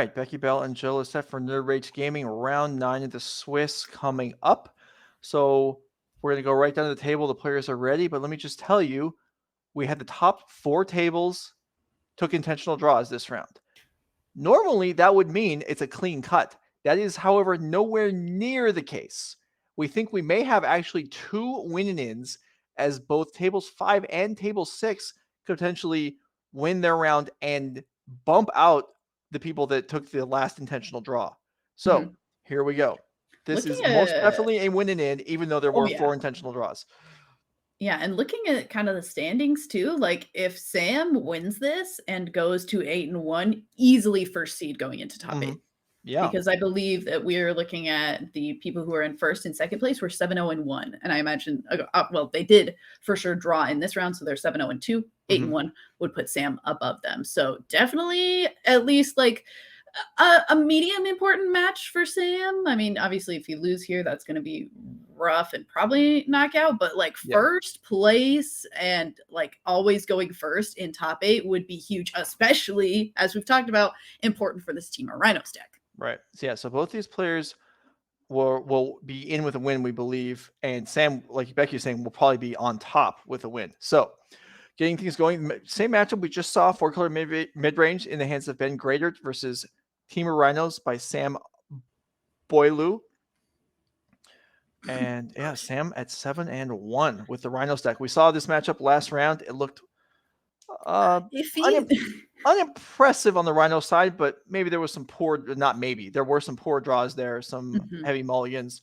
right, Becky Bell and Jill is set for Nerd Rage Gaming round 9 of the Swiss coming up. So we're going to go right down to the table. The players are ready, but let me just tell you, we had the top 4 tables took intentional draws this round. Normally, that would mean it's a clean cut. That is, however, nowhere near the case. We think we may have actually 2 win-ins, as both tables 5 and table 6 could potentially win their round and bump out the people that took the last intentional draw. So here we go. This is most definitely a win-in, even though there were 4 intentional draws. Yeah, and looking at kind of the standings too, like if Sam wins this and goes to 8-1, easily first seed going into top 8. Yeah. Because I believe that we're looking at the people who are in first and second place were 7-0-1. And I imagine, well, they did for sure draw in this round. So they're 7-0-2, 8-1 would put Sam above them. So definitely at least like a medium important match for Sam. I mean, obviously if you lose here, that's going to be rough and probably knockout, but like first place and like always going first in top 8 would be huge, especially as we've talked about, important for this Temur Rhinos deck. Right. So yeah, so both these players will be in with a win, we believe, and Sam, like Becky was saying, will probably be on top with a win. So getting things going, same matchup we just saw, 4-color mid-range in the hands of Ben Gradert versus Temur Rhinos by Sam Beaulieu. And yeah, Sam at 7-1 with the Rhinos deck. We saw this matchup last round. It looked unimpressive on the Rhino side, but maybe there was some poor, not maybe, there were some poor draws there, some heavy mulligans.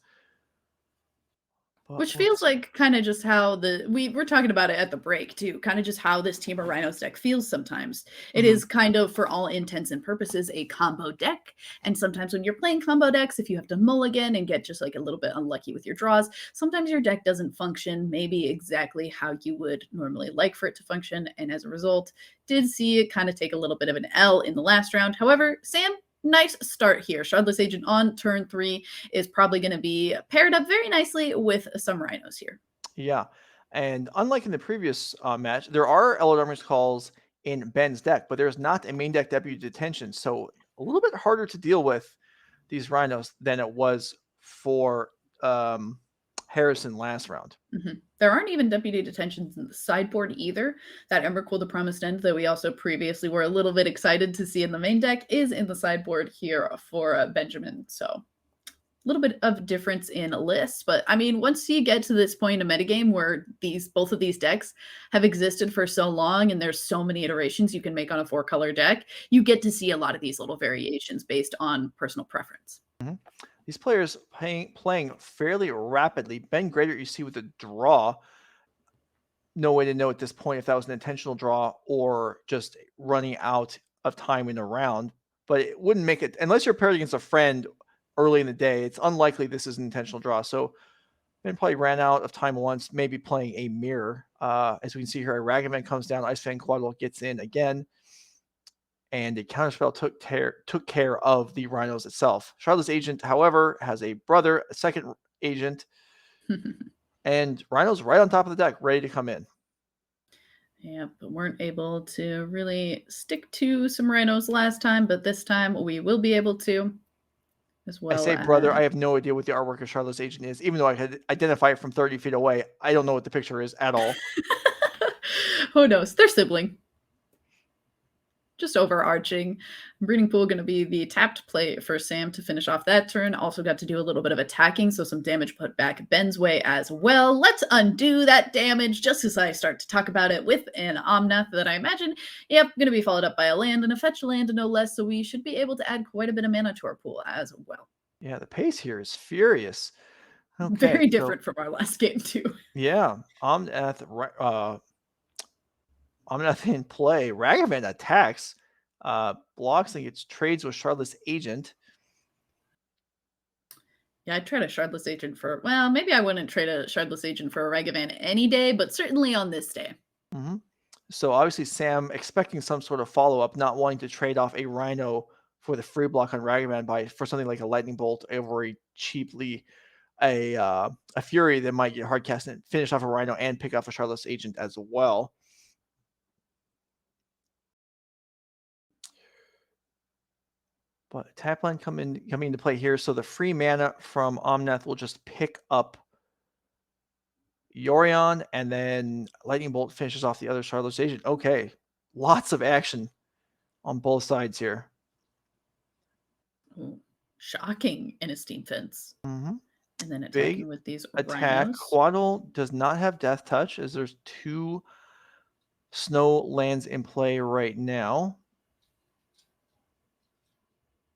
Which feels like kind of just how we're talking about it at the break too, kind of just how this Temur Rhinos deck feels sometimes. It is kind of, for all intents and purposes, a combo deck. And sometimes when you're playing combo decks, if you have to mulligan and get just like a little bit unlucky with your draws, sometimes your deck doesn't function maybe exactly how you would normally like for it to function. And as a result, did see it kind of take a little bit of an L in the last round. However, Sam, nice start here. Shardless Agent on turn 3 is probably going to be paired up very nicely with some Rhinos here. Yeah, and unlike in the previous match, there are Eladamri's calls in Ben's deck, but there's not a main deck Deputy Detention, so a little bit harder to deal with these Rhinos than it was for Harrison last round. There aren't even Deputy Detentions in the sideboard either. That Embercool, the Promised End, that we also previously were a little bit excited to see in the main deck, is in the sideboard here for Benjamin. So a little bit of difference in lists. But I mean, once you get to this point in a metagame where both of these decks have existed for so long and there's so many iterations you can make on a 4-color deck, you get to see a lot of these little variations based on personal preference. These players playing fairly rapidly. Ben Gradert, you see with a draw. No way to know at this point if that was an intentional draw or just running out of time in a round. But it wouldn't make it, unless you're paired against a friend early in the day, it's unlikely this is an intentional draw. So Ben probably ran out of time once, maybe playing a mirror. As we can see here, a Ragavan comes down, Ice-Fang Coatl gets in again. And a Counterspell took care of the Rhinos itself. Shardless Agent, however, has a brother, a second agent, and Rhinos right on top of the deck, ready to come in. Yeah, but weren't able to really stick to some Rhinos last time, but this time we will be able to as well. I say brother, I have no idea what the artwork of Shardless Agent is, even though I could identify it from 30 feet away. I don't know what the picture is at all. Who knows? They're sibling. Just overarching. Breeding Pool going to be the tapped play for Sam to finish off that turn. Also got to do a little bit of attacking, so some damage put back Ben's way as well. Let's undo that damage just as I start to talk about it with an Omnath that I imagine, going to be followed up by a land and a fetch land no less, so we should be able to add quite a bit of mana to our pool as well. Yeah, the pace here is furious. Okay, very different from our last game too. Yeah, Omnath in play. Ragavan attacks, blocks and gets trades with Shardless Agent. Yeah, I'd trade a Shardless Agent for, well, maybe I wouldn't trade a Shardless Agent for a Ragavan any day, but certainly on this day. So obviously Sam expecting some sort of follow-up, not wanting to trade off a Rhino for the free block on Ragavan for something like a Lightning Bolt over a cheaply a Fury that might get hard cast and finish off a Rhino and pick off a Shardless Agent as well. But tap line coming into play here. So the free mana from Omnath will just pick up Yorion, and then Lightning Bolt finishes off the other Charlotte's Agent. Okay. Lots of action on both sides here. Ooh, shocking in a Steam Fence. Mm-hmm. And then attacking with these Attack. Rhinos. Coatl does not have Death Touch, as there's 2 snow lands in play right now.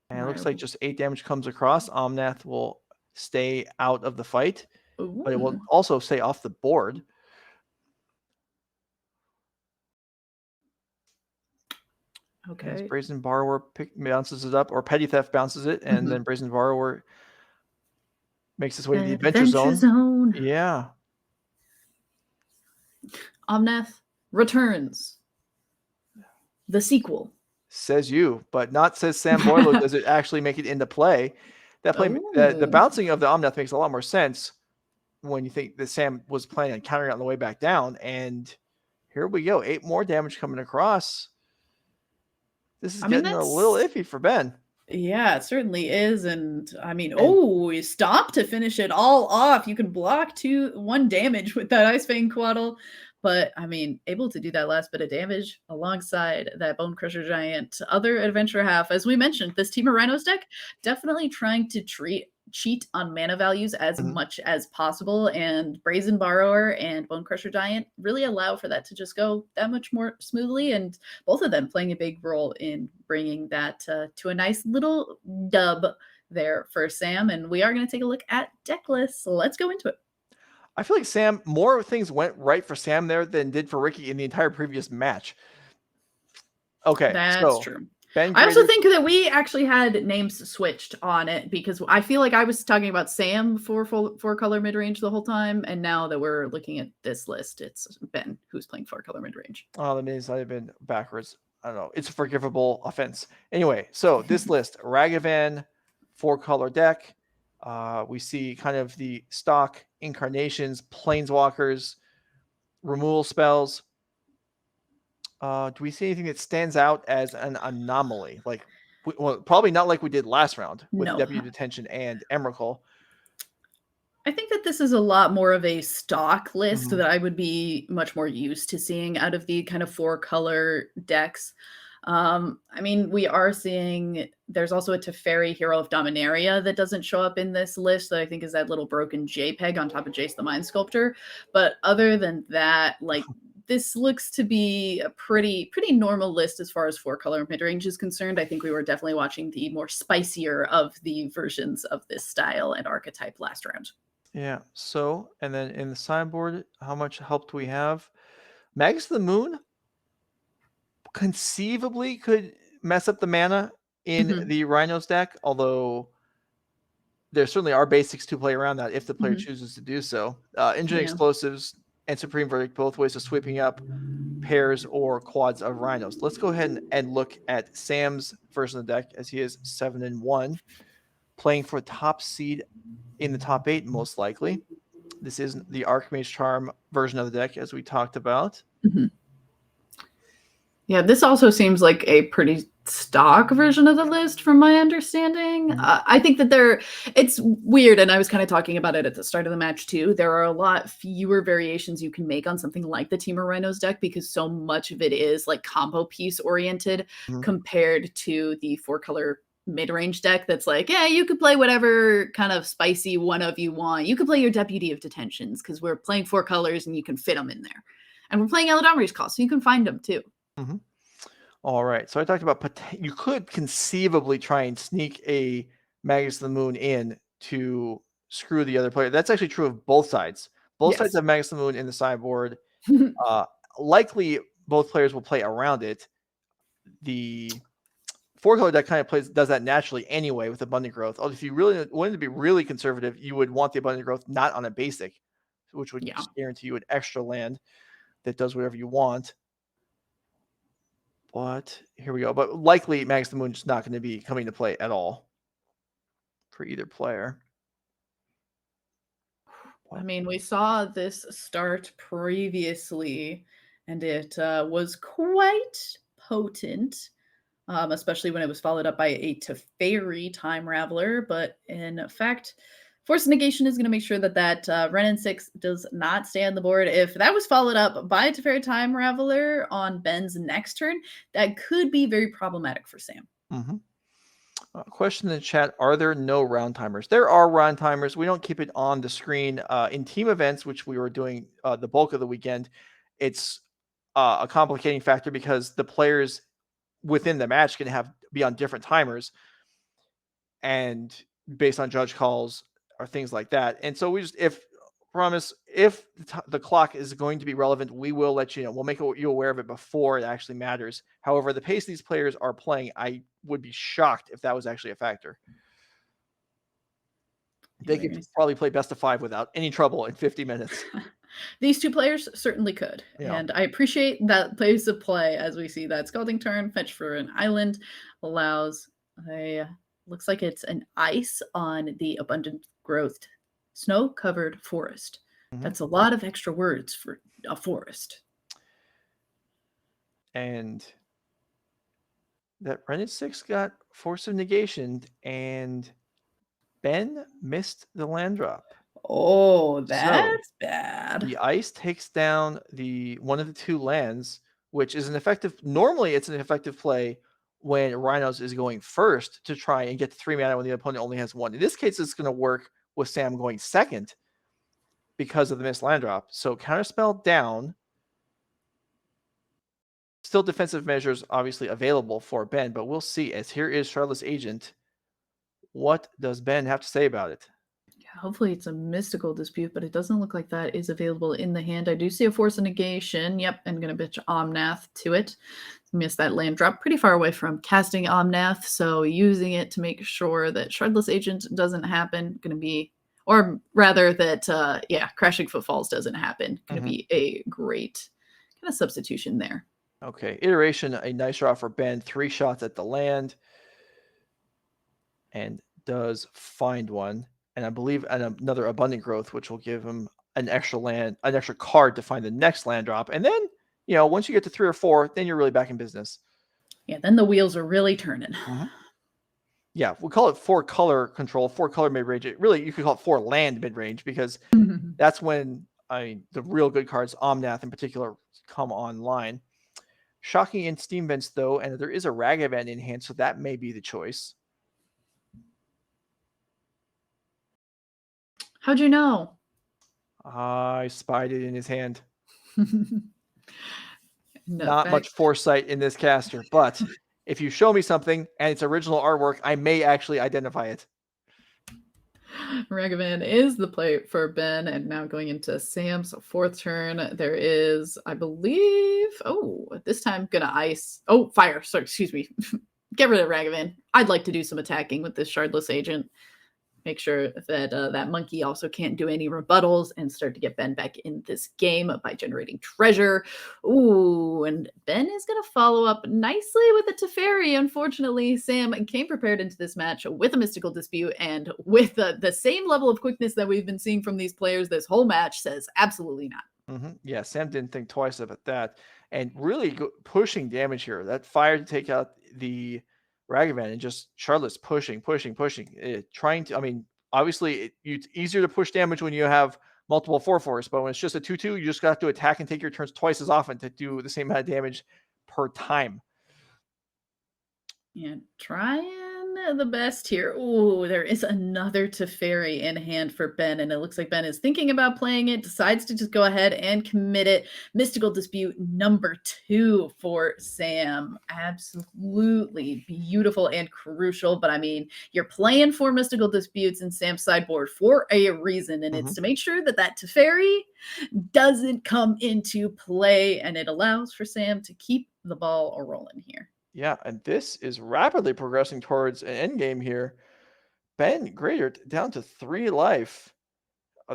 And it looks like just 8 damage comes across. Omnath will stay out of the fight, but it will also stay off the board. Okay. As Brazen Borrower bounces it up, or Petty Theft bounces it, and then Brazen Borrower makes its way to the Adventure Zone. Yeah. Omnath returns. The sequel. Says you, but not says Sam Boileau. Does it actually make it into play? The bouncing of the Omnath makes a lot more sense when you think that Sam was planning on countering it on the way back down. And here we go. 8 more damage coming across. This is getting a little iffy for Ben. Yeah, it certainly is. And I mean, you stop to finish it all off. You can block 1 damage with that Ice-Fang Coatl. But I mean, able to do that last bit of damage alongside that Bonecrusher Giant other adventure half. As we mentioned, this Temur Rhinos deck definitely trying to cheat on mana values as much as possible, and Brazen Borrower and Bonecrusher Giant really allow for that to just go that much more smoothly, and both of them playing a big role in bringing that to a nice little dub there for Sam. And we are going to take a look at Decklist, so let's go into it. I feel like Sam, more things went right for Sam there than did for Ricky in the entire previous match. Okay, that's true. Ben I also think that we actually had names switched on it, because I feel like I was talking about Sam for 4-color midrange the whole time, and now that we're looking at this list, it's Ben who's playing 4-color midrange. Oh, that means I've been backwards. I don't know. It's a forgivable offense. Anyway, so this list, Ragavan, 4-color deck. We see kind of the stock incarnations, planeswalkers, removal spells. Do we see anything that stands out as an anomaly? Like, well, probably not like we did last round with Deputy Detention and Emrakul. I think that this is a lot more of a stock list that I would be much more used to seeing out of the kind of 4-color decks. I mean, we are seeing there's also a Teferi Hero of Dominaria that doesn't show up in this list, that I think is that little broken JPEG on top of Jace the Mind Sculptor. But other than that, like, this looks to be a pretty normal list as far as 4-color midrange is concerned. I think we were definitely watching the more spicier of the versions of this style and archetype last round. Yeah. So, and then in the sideboard, how much help do we have? Magus of the Moon conceivably could mess up the mana in the Rhinos deck, although there certainly are basics to play around that if the player chooses to do so. Engine Explosives and Supreme Verdict, both ways of sweeping up pairs or quads of Rhinos. Let's go ahead and look at Sam's version of the deck, as he is 7-1, playing for top seed in the top 8, most likely. This is the Archmage Charm version of the deck, as we talked about. Yeah, this also seems like a pretty stock version of the list from my understanding. I think that it's weird, and I was kind of talking about it at the start of the match too. There are a lot fewer variations you can make on something like the Temur Rhinos deck, because so much of it is like combo piece oriented compared to the 4-color mid-range deck that's like, yeah, you could play whatever kind of spicy one of you want. You could play your Deputy of Detentions because we're playing 4 colors and you can fit them in there. And we're playing Eladamri's Call, so you can find them too. All right. So I talked about you could conceivably try and sneak a Magus of the Moon in to screw the other player. That's actually true of both sides. Both sides have Magus of the Moon in the sideboard. Likely both players will play around it. The 4-color deck kind of does that naturally anyway with Abundant Growth. If you really wanted to be really conservative, you would want the Abundant Growth not on a basic, which would just guarantee you an extra land that does whatever you want. But here we go. But likely Magus of the Moon is not going to be coming to play at all for either player. I mean, we saw this start previously, and it was quite potent. especially when it was followed up by a Teferi Time Raveler. But in fact, Force Negation is going to make sure that Wrenn and Six does not stay on the board. If that was followed up by a Teferi Time Raveler on Ben's next turn, that could be very problematic for Sam. Question in the chat, are there no round timers? There are round timers. We don't keep it on the screen. In team events, which we were doing the bulk of the weekend, it's a complicating factor because the players within the match can be on different timers and based on judge calls or things like that. And so if the clock is going to be relevant, we will let you know. We'll make you aware of it before it actually matters. However, the pace these players are playing, I would be shocked if that was actually a factor. They could probably play best of 5 without any trouble in 50 minutes. These two players certainly could. Yeah. And I appreciate that pace of play as we see that Scalding Turn, fetch for an island, allows looks like it's an ice on the abundant growth snow-covered forest. That's a lot of extra words for a forest. And that Wrenn and Six got Force of Negation, and Ben missed the land drop. Oh, that's bad. The ice takes down one of the 2 lands, which is normally it's an effective play when Rhinos is going first to try and get to 3 mana when the opponent only has 1. In this case, it's going to work with Sam going second because of the missed land drop. So Counterspell down. Still defensive measures obviously available for Ben, but we'll see. As here is Shardless Agent. What does Ben have to say about it? Yeah, hopefully it's a mystical dispute, but it doesn't look like that is available in the hand. I do see a Force of Negation. Yep, I'm going to bitch Omnath to it. Miss that land drop pretty far away from casting Omnath, so using it to make sure that Shardless Agent doesn't happen, going to be, or rather that, Crashing Footfalls doesn't happen. Going to be a great kind of substitution there. Okay, Iteration, a nice draw for Ben. 3 shots at the land. And does find one. And I believe another Abundant Growth, which will give him an extra card to find the next land drop. And then, once you get to 3 or 4, then you're really back in business. Yeah, then the wheels are really turning. Yeah, we call it 4 color control, 4 color mid-range. You could call it 4 land mid-range because that's when the real good cards, Omnath in particular, come online. Shocking in Steam Vents, though, and there is a Ragavan in hand, so that may be the choice. How'd you know? I spied it in his hand. Not much foresight in this caster, but if you show me something and it's original artwork, I may actually identify it. Ragavan is the play for Ben, and now going into Sam's 4th turn, there is, I believe, this time gonna ice. Oh, fire. Sorry, excuse me. Get rid of Ragavan. I'd like to do some attacking with this Shardless Agent. Make sure that that monkey also can't do any rebuttals and start to get Ben back in this game by generating treasure. Ooh, and Ben is going to follow up nicely with a Teferi. Unfortunately, Sam came prepared into this match with a Mystical Dispute, and with the same level of quickness that we've been seeing from these players this whole match says absolutely not. Yeah, Sam didn't think twice about that. And really pushing damage here. That fire to take out the Ragavan and just Shardless pushing. Trying to, obviously it's easier to push damage when you have multiple 4/4s, but when it's just a 2/2, you just got to attack and take your turns twice as often to do the same amount of damage per time. Yeah, trying the best here. Ooh, there is another Teferi in hand for Ben, and it looks like Ben is thinking about playing it, decides to just go ahead and commit it. Mystical Dispute number 2 for Sam. Absolutely beautiful and crucial, but you're playing 4 Mystical Disputes in Sam's sideboard for a reason, and it's to make sure that Teferi doesn't come into play, and it allows for Sam to keep the ball rolling here. Yeah, and this is rapidly progressing towards an end game here. Ben Gradert down to 3 life.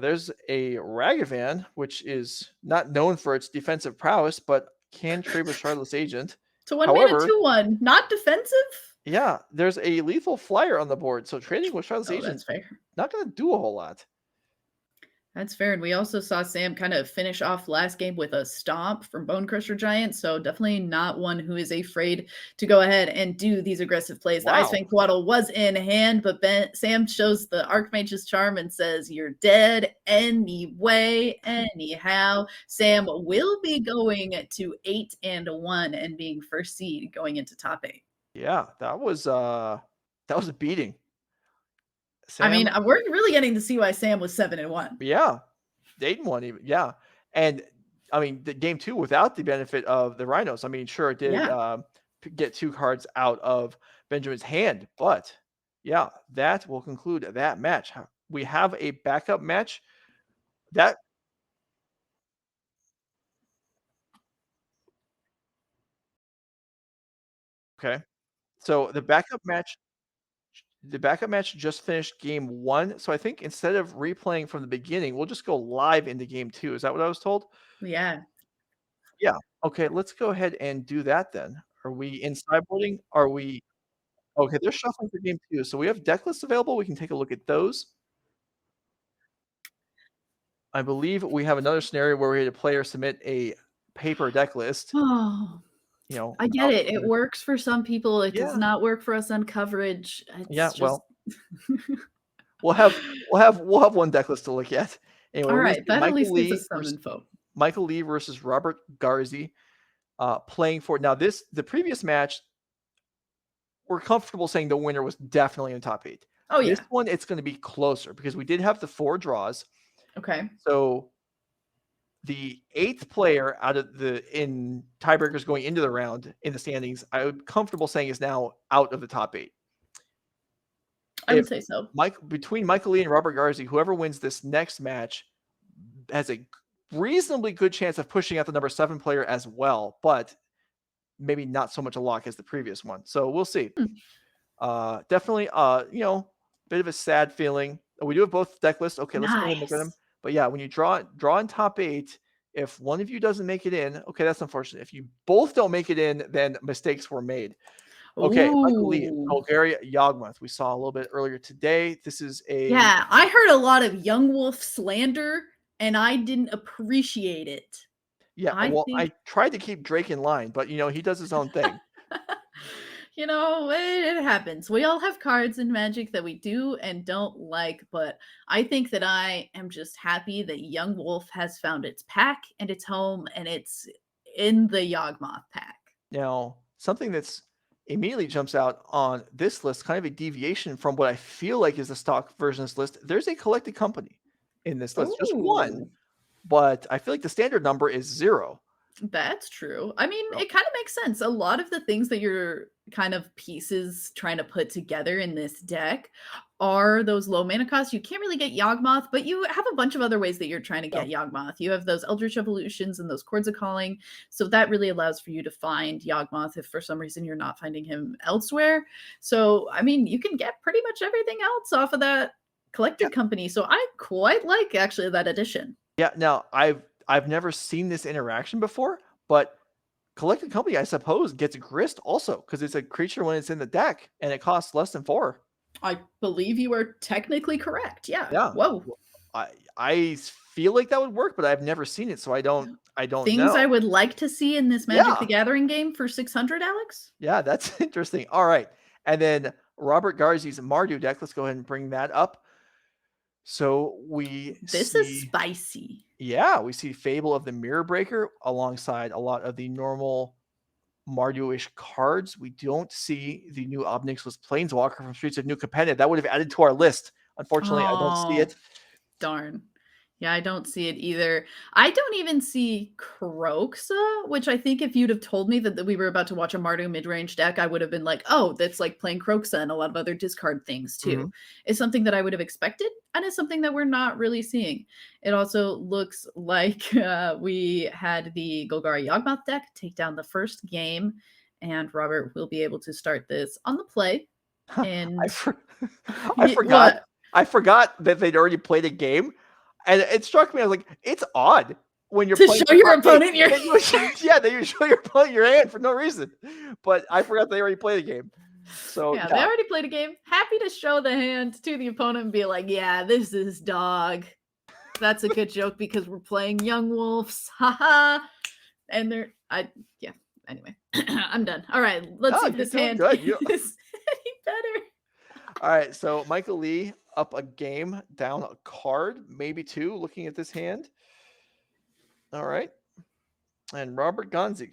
There's a Ragavan, which is not known for its defensive prowess, but can trade with Shardless Agent. So 1 mana 2/1, not defensive? Yeah, there's a lethal flyer on the board, so trading with Shardless Agent that's fair. not going to do a whole lot. That's fair. And we also saw Sam kind of finish off last game with a stomp from Bonecrusher Giant. So definitely not one who is afraid to go ahead and do these aggressive plays. The Wow. Ice-Fang Coatl was in hand, but Sam shows the Archmage's charm and says, "You're dead anyway, anyhow." Sam will be going to 8-1 and being first seed going into top 8. Yeah, that was a beating. I mean, Sam, we're really getting to see why Sam was 7-1. yeah, 8-1 even. Yeah, and I mean the game 2 without the benefit of the Rhinos. I mean, sure it did Yeah. get 2 cards out of Benjamin's hand, but yeah, that will conclude that match. We have a backup match. That okay. So the backup match just finished game 1. So I think instead of replaying from the beginning, we'll just go live into game 2. Is that what I was told? Yeah. Yeah. Okay, let's go ahead and do that then. Are we in sideboarding? Are we okay? They're shuffling for game 2. So we have deck lists available. We can take a look at those. I believe we have another scenario where we had a player submit a paper deck list. Oh. You know, I get without it. It works for some people. It does yeah, not work for us on coverage. yeah. It's just Well, we'll have one deck list to look at. Anyway, all we're gonna right. see That at least gives us some info. Michael Lee versus Robert Ganzi, playing for now. The previous match, we're comfortable saying the winner was definitely in the top 8. Oh This yeah. one, it's going to be closer because we did have the 4 draws. Okay. So the 8th player out of in tiebreakers going into the round in the standings, I would comfortable saying is now out of the top 8. I would say so. Between Michael Lee and Robert Ganzi, whoever wins this next match has a reasonably good chance of pushing out the number 7 player as well, but maybe not so much a lock as the previous one. So we'll see. Definitely, bit of a sad feeling. We do have both deck lists. Okay, let's go ahead and look at them. Nice. But yeah, when you draw in top 8, if one of you doesn't make it in, okay, that's unfortunate. If you both don't make it in, then mistakes were made. Okay, Michael Lee, Ooh. Golgari Yawgmoth. We saw a little bit earlier today. This is a Yeah, I heard a lot of Young Wolf slander, and I didn't appreciate it. yeah. I Well, think I tried to keep Drake in line, but he does his own thing. it happens. We all have cards in Magic that we do and don't like, but I think that I am just happy that Young Wolf has found its pack and its home, and it's in the Yawgmoth pack. Now, something that's immediately jumps out on this list, kind of a deviation from what I feel like is the stock version of this list. There's a collected company in this list, just one, Ooh. but I feel like the standard number is 0. That's true. I mean, So, it kind of makes sense. A lot of the things that you're kind of pieces trying to put together in this deck are those low mana costs. You can't really get Yawgmoth, but you have a bunch of other ways that you're trying to yeah. get Yawgmoth. You have those Eldritch Evolutions and those Chords of Calling. So that really allows for you to find Yawgmoth if for some reason you're not finding him elsewhere. So, I mean, you can get pretty much everything else off of that collected company. So I quite like actually that addition. Yeah. Now, I've never seen this interaction before, but collected company, I suppose, gets grist also because it's a creature when it's in the deck and it costs less than 4. I believe you are technically correct. Yeah. Yeah. Whoa. I feel like that would work, but I've never seen it, so I don't Things know. I would like to see in this Magic the Gathering game for 600, Alex. Yeah, that's interesting. All right. And then Robert Ganzi's Mardu deck, let's go ahead and bring that up. So This is spicy. Yeah, we see Fable of the Mirror Breaker alongside a lot of the normal Mardu-ish cards. We don't see the new Obnixilis Planeswalker from Streets of New Capenna. That would have added to our list. Unfortunately, I don't see it. Darn. Yeah, I don't see it either. I don't even see Kroxa, which I think if you'd have told me that we were about to watch a Mardu Midrange deck, I would have been like, oh, that's like playing Kroxa and a lot of other discard things too. It's something that I would have expected, and it's something that we're not really seeing. It also looks like we had the Golgari Yawgmoth deck take down the first game, and Robert will be able to start this on the play. And I forgot. I forgot that they'd already played a game. And it struck me, I was like, it's odd when you're playing show your opponent your yeah, they show your opponent your hand for no reason. But I forgot they already played a game. So yeah, they already played a game. Happy to show the hand to the opponent and be like, yeah, this is dog. That's a good joke because we're playing Young Wolves. Haha. And anyway. I'm done. All right, let's see if this hand good. is any better. All right, so Michael Lee up a game, down a card, maybe 2, looking at this hand. All right. And Robert Ganzi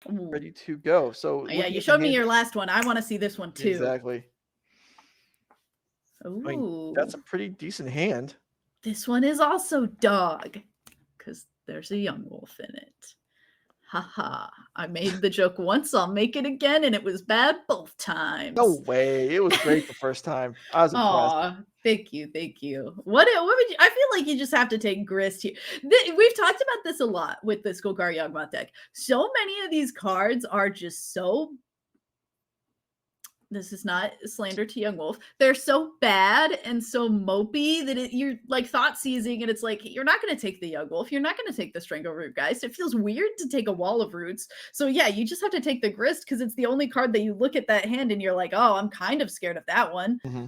ready to go. So yeah, you showed me your last one. I want to see this one too. Exactly. Ooh. I mean, that's a pretty decent hand. This one is also dog because there's a young wolf in it. Haha. I made the joke once, I'll make it again, and it was bad both times. No way. It was great the first time. I was impressed. Aw, thank you. What would you? I feel like you just have to take grist here. We've talked about this a lot with this Golgari Yawgmoth deck. So many of these cards are just so. This is not slander to Young Wolf. They're so bad and so mopey that you're like thought seizing, and it's like you're not going to take the Young Wolf. You're not going to take the Strangleroot Geist. It feels weird to take a Wall of Roots. So yeah, you just have to take the Grist because it's the only card that you look at that hand and you're like, oh, I'm kind of scared of that one. Mm-hmm.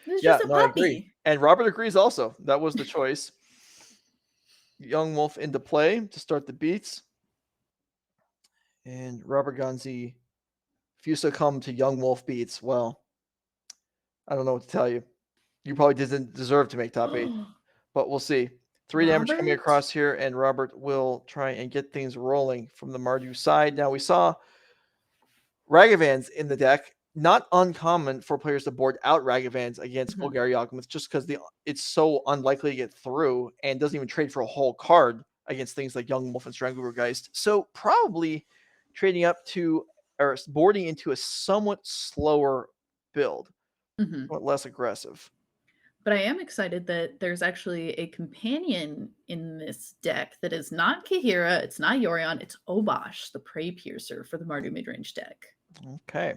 It's just a puppy. I agree. And Robert agrees also. That was the choice. Young Wolf into play to start the beats. And Robert Ganzi, if you succumb to Young Wolf beats, well, I don't know what to tell you. You probably didn't deserve to make top 8, but we'll see. 3 damage coming across here, and Robert will try and get things rolling from the Mardu side. Now, we saw Ragavans in the deck. Not uncommon for players to board out Ragavans against Golgari Yawgmoth just because it's so unlikely to get through and doesn't even trade for a whole card against things like Young Wolf and Strangleroot Geist. So probably trading up to or boarding into a somewhat slower build, less aggressive. But I am excited that there's actually a companion in this deck that is not Kahira, it's not Yorion, it's Obosh, the Prey Piercer for the Mardu Midrange deck. Okay.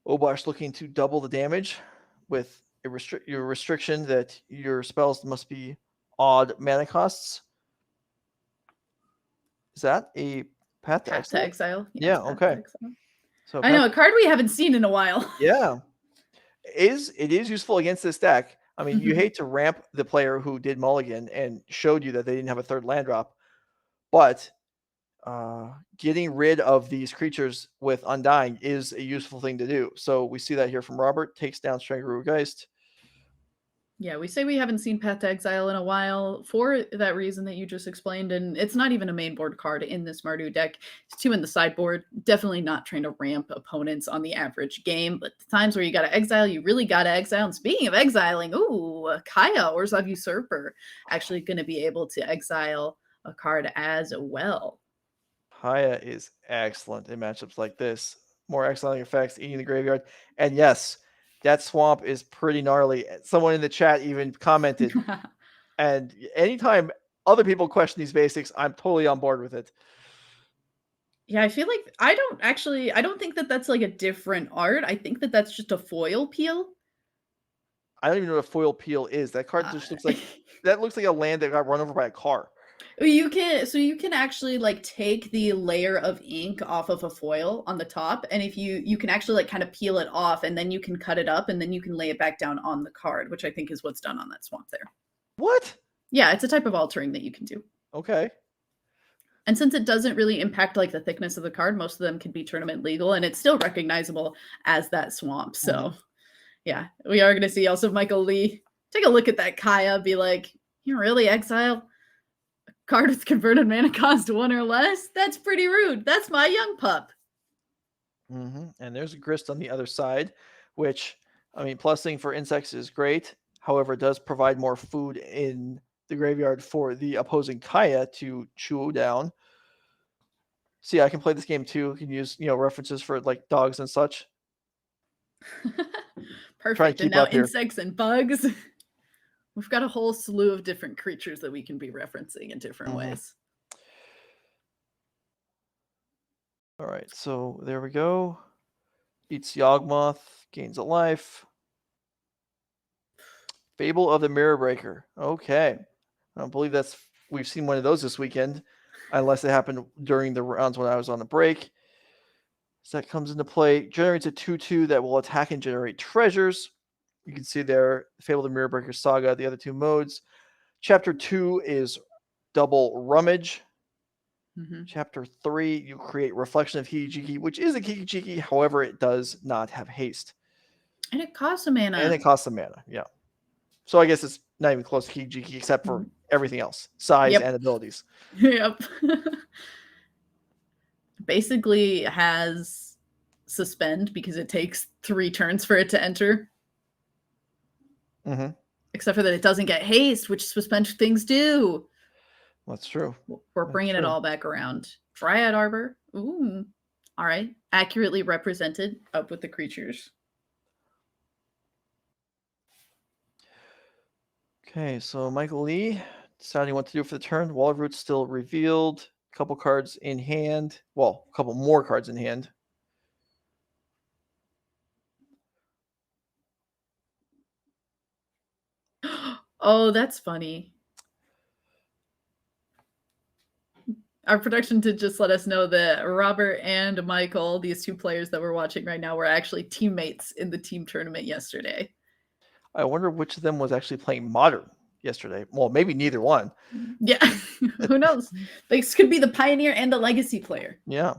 Obosh looking to double the damage with your restriction that your spells must be odd mana costs. Is that a Path to Exile? Yeah, okay. So I know a card we haven't seen in a while. Yeah. It is useful against this deck. I mean, you hate to ramp the player who did Mulligan and showed you that they didn't have a 3rd land drop, but getting rid of these creatures with Undying is a useful thing to do. So we see that here from Robert. Takes down Strangleroot Geist. Yeah, we say we haven't seen Path to Exile in a while for that reason that you just explained, and it's not even a main board card in this Mardu deck. It's 2 in the sideboard. Definitely not trying to ramp opponents on the average game, but the times where you got to exile, you really got to exile. And speaking of exiling, Kaya, Orzhov Usurper, actually going to be able to exile a card as well. Kaya is excellent in matchups like this. More exiling effects, eating the graveyard. And yes, that swamp is pretty gnarly. Someone in the chat even commented. And anytime other people question these basics, I'm totally on board with it. Yeah, I feel like I don't think that that's like a different art. I think that that's just a foil peel. I don't even know what a foil peel is. That card just looks like a land that got run over by a car. You can actually like take the layer of ink off of a foil on the top, and if you can actually like kind of peel it off, and then you can cut it up, and then you can lay it back down on the card, which I think is what's done on that swamp there. What? Yeah, it's a type of altering that you can do. Okay. And since it doesn't really impact like the thickness of the card, most of them can be tournament legal, and it's still recognizable as that swamp. So yeah, we are going to see also Michael Lee take a look at that Kaya, be like, you really exile card with converted mana cost 1 or less? That's pretty rude. That's my young pup. And there's a Grist on the other side, which, I mean, plusing for insects is great. However, it does provide more food in the graveyard for the opposing Kaya to chew down. See, I can play this game too. You can use, references for like dogs and such. Perfect. And now insects and bugs. We've got a whole slew of different creatures that we can be referencing in different ways. All right, so there we go. Eats Yawgmoth, gains a life. Fable of the Mirror Breaker. Okay. I don't believe we've seen one of those this weekend, unless it happened during the rounds when I was on the break. So that comes into play. Generates a 2/2 that will attack and generate treasures. you can see there, Fable the Mirror Breaker Saga, the other 2 modes. Chapter 2 is double rummage. Mm-hmm. Chapter 3, you create Reflection of Hiki-Jiki, which is a Kiki-Jiki, however, it does not have haste. And it costs a mana. And it costs a mana, yeah. So I guess it's not even close to Kiki-Jiki except for everything else, size and abilities. Yep. Basically has suspend because it takes 3 turns for it to enter. Mm-hmm. Except for that it doesn't get haste, which suspend things do. That's true. We're bringing it all back around. Dryad Arbor. Ooh. All right. Accurately represented up with the creatures. Okay, so Michael Lee deciding what to do for the turn. Wall of Roots still revealed. A couple cards in hand. Well, a couple more cards in hand. Oh, that's funny. Our production did just let us know that Robert and Michael, these 2 players that we're watching right now, were actually teammates in the team tournament yesterday. I wonder which of them was actually playing Modern yesterday. Well, maybe neither one. Yeah, who knows? This could be the Pioneer and the Legacy player. Yeah.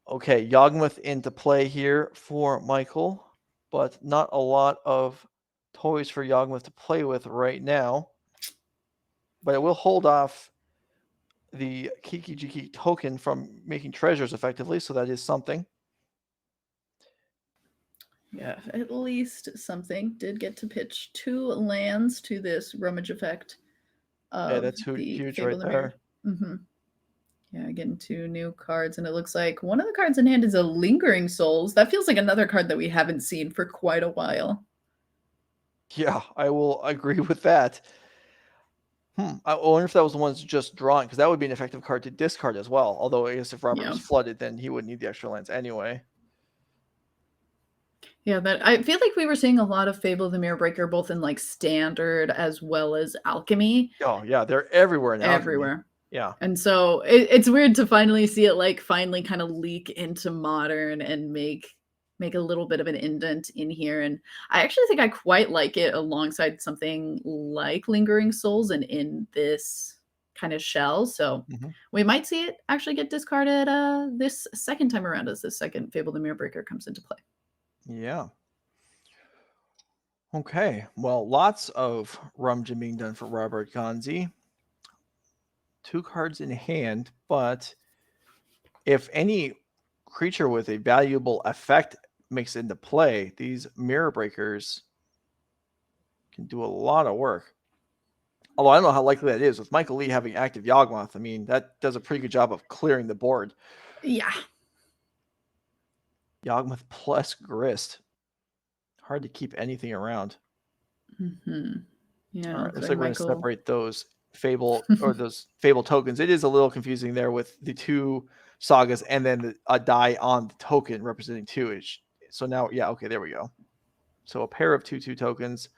Okay, Yawgmoth into play here for Michael, but not a lot of toys for Yawgmoth to play with right now. But it will hold off the Kiki-Jiki token from making treasures effectively, so that is something. Yeah, at least something. Did get to pitch 2 lands to this rummage effect. Yeah, that's huge right there. Mm-hmm. Yeah, getting 2 new cards, and it looks like one of the cards in hand is a Lingering Souls. That feels like another card that we haven't seen for quite a while. Yeah, I will agree with that. I wonder if that was the ones just drawn, because that would be an effective card to discard as well. Although I guess if Robert was flooded, then he wouldn't need the extra lands anyway. Yeah, that I feel like we were seeing a lot of Fable the Mirror Breaker, both in like standard as well as alchemy. Oh yeah, they're everywhere in alchemy. Everywhere. Yeah. And so it's weird to finally see it like finally kind of leak into modern and make a little bit of an indent in here. And I actually think I quite like it alongside something like Lingering Souls and in this kind of shell. So we might see it actually get discarded this second time around as the second Fable the Mirror Breaker comes into play. Yeah. Okay. Well, lots of rummaging being done for Robert Ganzi. 2 cards in hand, but if any creature with a valuable effect makes it into play, these Mirror Breakers can do a lot of work. Although I don't know how likely that is. With Michael Lee having active Yawgmoth, I mean, that does a pretty good job of clearing the board. Yeah. Yawgmoth plus Grist. Hard to keep anything around. Yeah. All right, looks like we're going to separate those Fable or those Fable tokens. It is a little confusing there with the 2 sagas and then a die on the token representing 2. So now, yeah, okay, there we go. So a pair of 2/2 tokens.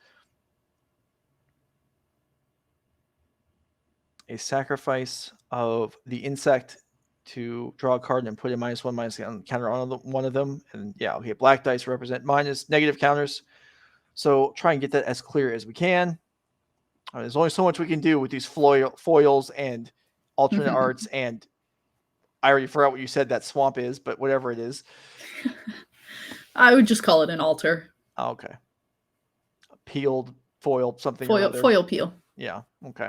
A sacrifice of the insect to draw a card and put a -1/-1 on counter on one of them. And yeah, okay, black dice represent negative counters. So try and get that as clear as we can. There's only so much we can do with these foils and alternate arts, and I already forgot what you said that swamp is, but whatever it is. I would just call it an altar. Oh, okay. Peeled foil, something. Foil peel. Yeah, okay.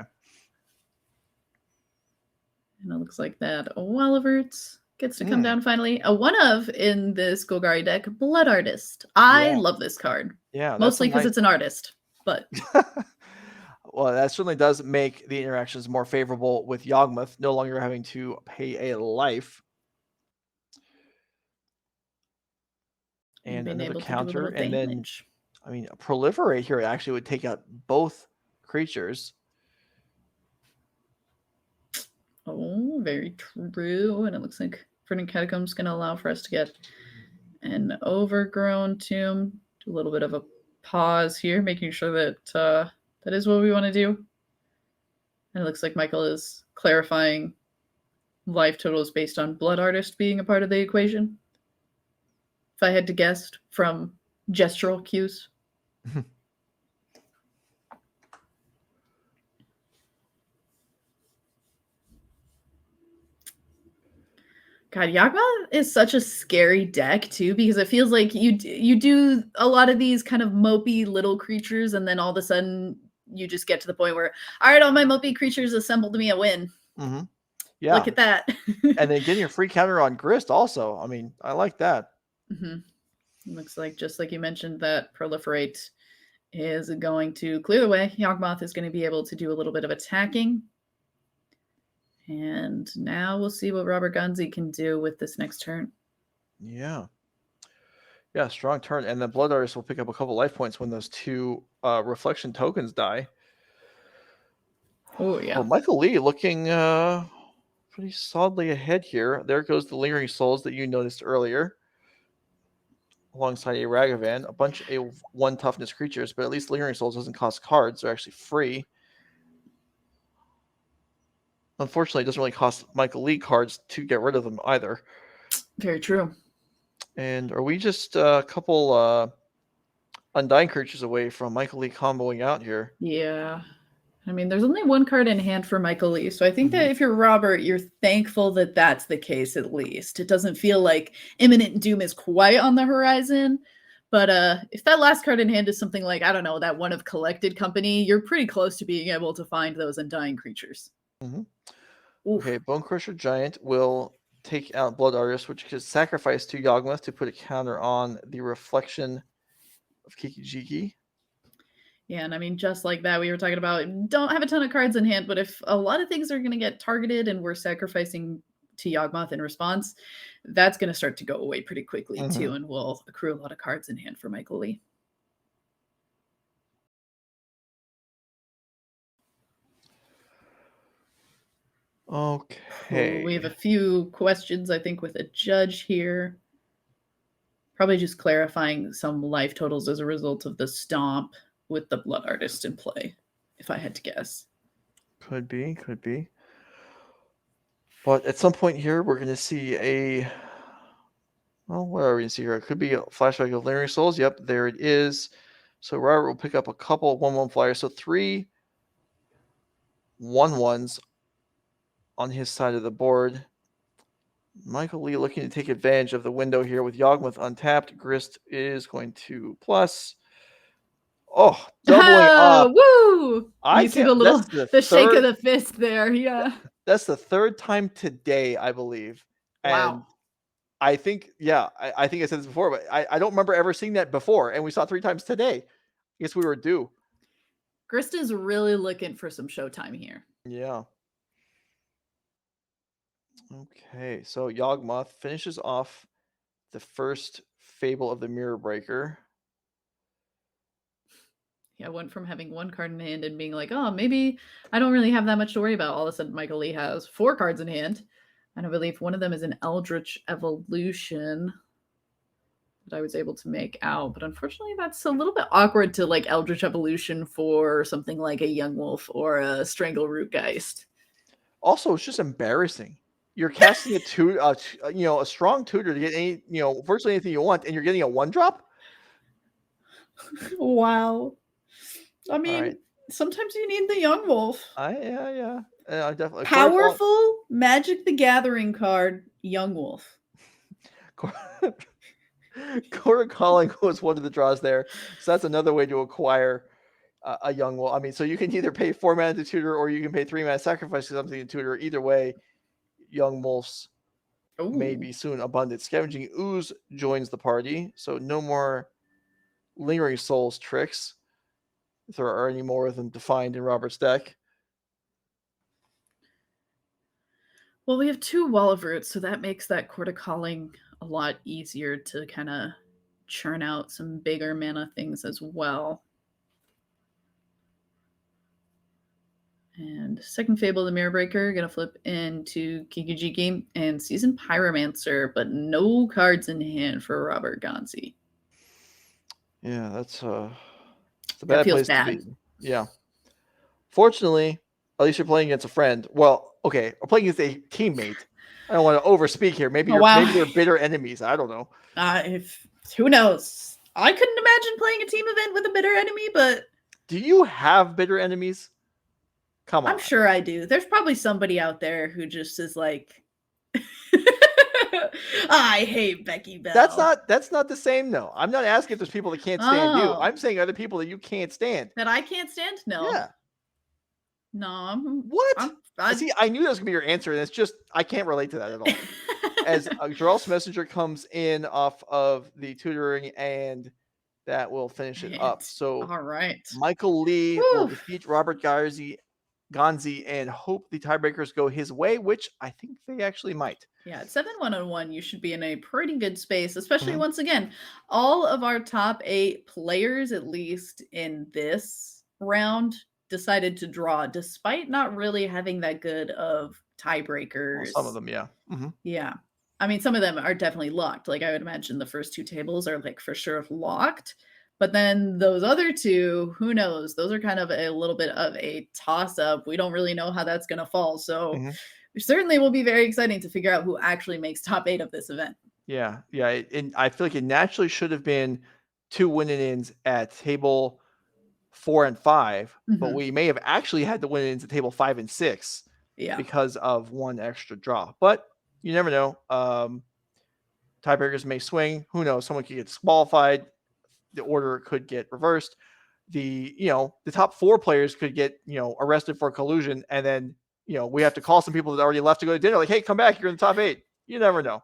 And it looks like that Wall of Roots gets to come down finally. A one of in this Golgari deck, Blood Artist. I love this card. Yeah. Mostly because it's an artist, but... Well, that certainly does make the interactions more favorable with Yawgmoth, no longer having to pay a life. And another counter, and then, I mean, a Proliferate here actually would take out both creatures. Oh, very true. And it looks like Verdant Catacombs is going to allow for us to get an Overgrown Tomb. Do a little bit of a pause here, making sure that that is what we want to do. And it looks like Michael is clarifying life totals based on Blood Artist being a part of the equation. If I had to guess from gestural cues. God, Yawgmoth is such a scary deck too, because it feels like you do a lot of these kind of mopey little creatures, and then all of a sudden you just get to the point where, all right, all my mopey creatures assembled me a win. Mm-hmm. Yeah. Look at that. And then getting a free counter on Grist also. I mean, I like that. Mm-hmm. Looks like, just like you mentioned, that Proliferate is going to clear the way. Yawgmoth is going to be able to do a little bit of attacking. And now we'll see what Robert Ganzi can do with this next turn. Yeah. Yeah, strong turn. And the Blood Artist will pick up a couple life points when those 2 reflection tokens die. Oh, yeah. Oh, Michael Lee looking pretty solidly ahead here. There goes the Lingering Souls that you noticed earlier. Alongside a Ragavan, a bunch of 1 toughness creatures, but at least Lingering Souls doesn't cost cards. They're actually free. Unfortunately, it doesn't really cost Michael Lee cards to get rid of them either. Very true. And are we just a couple Undying creatures away from Michael Lee comboing out here? Yeah. I mean, there's only 1 card in hand for Michael Lee. So I think that if you're Robert, you're thankful that that's the case at least. It doesn't feel like imminent doom is quite on the horizon. But if that last card in hand is something like, I don't know, that one of Collected Company, you're pretty close to being able to find those Undying creatures. Mm-hmm. Okay, Bonecrusher Giant will take out Blood Artist, which is sacrifice to Yawgmoth to put a counter on the reflection of Kiki-Jiki. Yeah, and I mean, just like that, we were talking about, don't have a ton of cards in hand, but if a lot of things are going to get targeted and we're sacrificing to Yawgmoth in response, that's going to start to go away pretty quickly too, and we'll accrue a lot of cards in hand for Michael Lee. Okay. We have a few questions, I think, with a judge here. Probably just clarifying some life totals as a result of the stomp with the Blood Artist in play, if I had to guess. Could be. But at some point here, we're going to see a... Well, what are we going to see here? It could be a flashback of Lingering Souls. Yep, there it is. So Robert will pick up a couple 1/1 flyers. So 3 1/1s on his side of the board. Michael Lee looking to take advantage of the window here with Yawgmoth untapped. Grist is going to plus. Oh, doubling up. Woo! You see the shake of the fist there. Yeah. That's the 3rd time today, I believe. Wow. And I think, I think I said this before, but I don't remember ever seeing that before. And we saw 3 times today. I guess we were due. Grist is really looking for some showtime here. Yeah. Okay, so Yawgmoth finishes off the first Fable of the Mirror Breaker. Yeah, went from having 1 card in hand and being like, oh, maybe I don't really have that much to worry about. All of a sudden, Michael Lee has 4 cards in hand. And I believe one of them is an Eldritch Evolution that I was able to make out. But unfortunately, that's a little bit awkward to like Eldritch Evolution for something like a Young Wolf or a Strangleroot Geist. Also, it's just embarrassing. You're casting a strong tutor to get any, virtually anything you want, and you're getting a 1-drop? Wow. I mean, sometimes you need the Young Wolf. Yeah. Definitely. Powerful Magic the Gathering card, Young Wolf. Court Calling was one of the draws there. So that's another way to acquire a Young Wolf. I mean, so you can either pay 4 mana to tutor, or you can pay 3 mana sacrifice to something to tutor. Either way, Young Wolves may be soon abundant. Scavenging Ooze joins the party, so no more Lingering Souls tricks, if there are any more of them defined in Robert's deck. Well, we have 2 Wall of Roots, so that makes that Court of Calling a lot easier to kind of churn out some bigger mana things as well. And second Fable, the Mirror Breaker, gonna flip into Kiki-Jiki and Seasoned Pyromancer, but no cards in hand for Robert Ganzi. Yeah, that's a bad place bad. to be. Yeah. Fortunately, at least you're playing against a friend. Well, okay, we're playing against a teammate. I don't want to overspeak here. Maybe they're bitter enemies. I don't know. Who knows? I couldn't imagine playing a team event with a bitter enemy, but Do you have bitter enemies? Come on. I'm sure I do. There's probably somebody out there who just is like, I hate Becky Bell. That's not the same though. I'm not asking if there's people that can't stand you. I'm saying other people that you can't stand. That I can't stand? No. Yeah. No. What? See, I knew that was gonna be your answer, and it's just I can't relate to that at all. As Jarl's Messenger comes in off of the tutoring, and that will finish it up. So all right. Michael Lee will defeat Robert Ganzi and hope the tiebreakers go his way, which I think they actually might. Yeah, at 7-1-1, you should be in a pretty good space, especially once again, all of our top 8 players, at least in this round, decided to draw, despite not really having that good of tiebreakers. Well, some of them, yeah. Yeah. I mean, some of them are definitely locked. Like, I would imagine the first 2 tables are, like, for sure locked. But then those other 2, who knows? Those are kind of a little bit of a toss-up. We don't really know how that's going to fall. So it certainly will be very exciting to figure out who actually makes top 8 of this event. Yeah. And I feel like it naturally should have been 2 win-ins at table 4 and 5, but we may have actually had the win-ins at table 5 and 6 because of 1 extra draw. But you never know. Tiebreakers may swing. Who knows? Someone could get disqualified. The order could get reversed. The top 4 players could get, arrested for collusion. And then, we have to call some people that already left to go to dinner. Like, hey, come back. You're in the top 8. You never know.